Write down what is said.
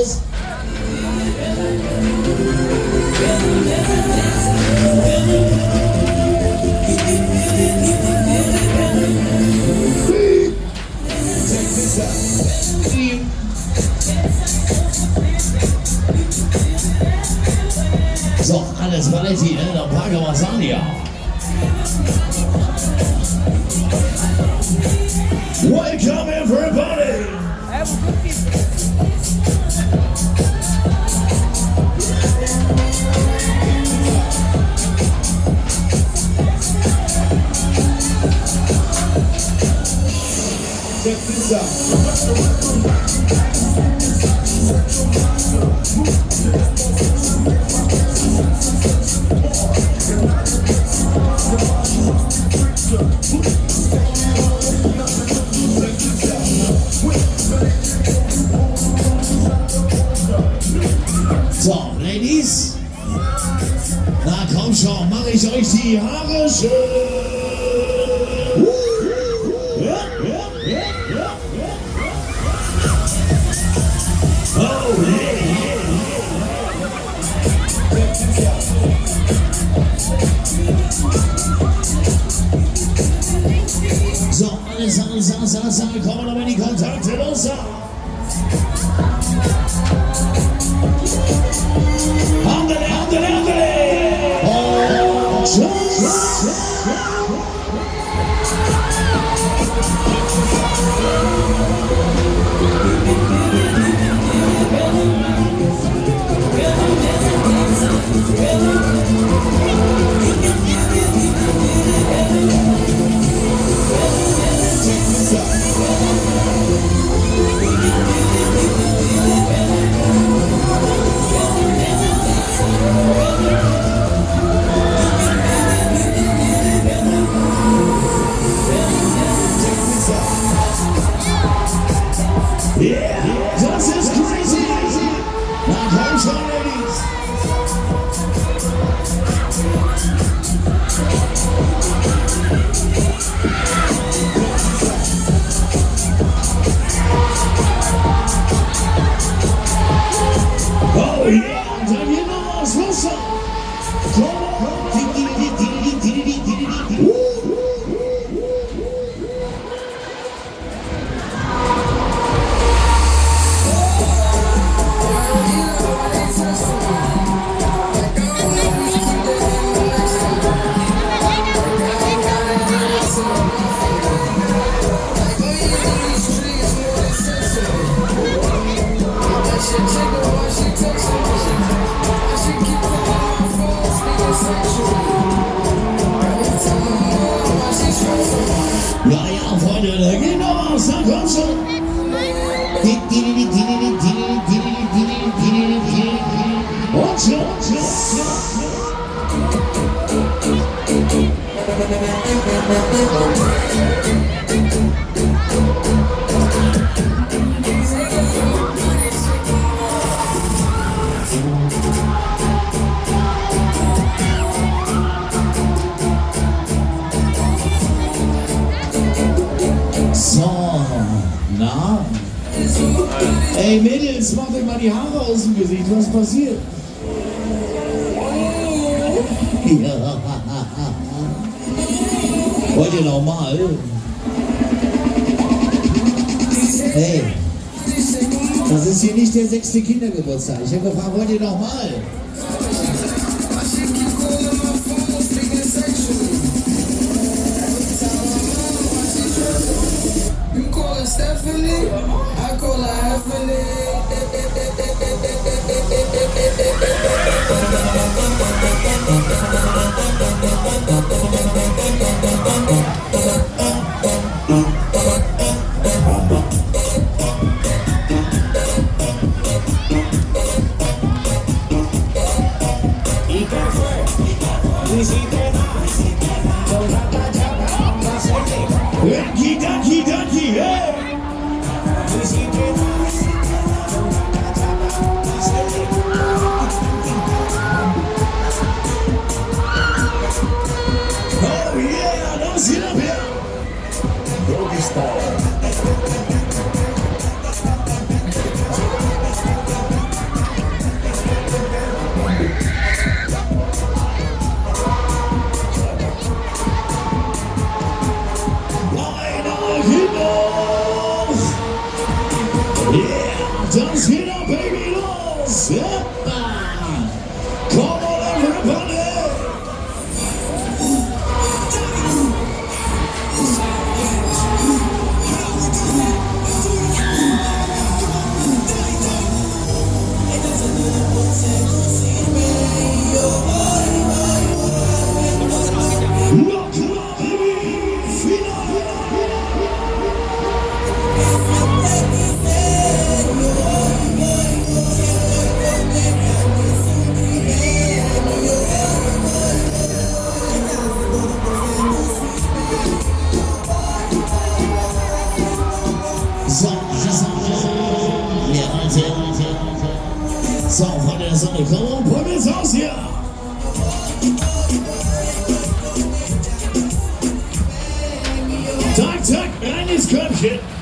los. So, alles Paletti, dann packen wir es an hier. Welcome everybody! Check this out. So, Ladies, na komm schon, mache ich euch die Haare schön. Ja. Oh, hey. So, alles, kommen aber in die Kontakte, los. Handele! Und tschüss! Yeah, das ist crazy! Na komm schon, Ladies! Oh yeah, da geht noch was los! Ja, Freunde, da geht noch was, da kommt schon. Und schon. So, na? Ey Mädels, macht euch mal die Haare aus dem Gesicht, was passiert? Ja. Wollt ihr nochmal? Hey, das ist hier nicht der 6. Kindergeburtstag. Ich habe gefragt, wollt ihr nochmal? Stephanie, I call her Stephanie. Danke, hey! Das geht ab, Baby, los! Hoppa! Come on, everybody! So, von der Sonne, komm und pump jetzt aus hier! Zack, zack, rein ins Körbchen!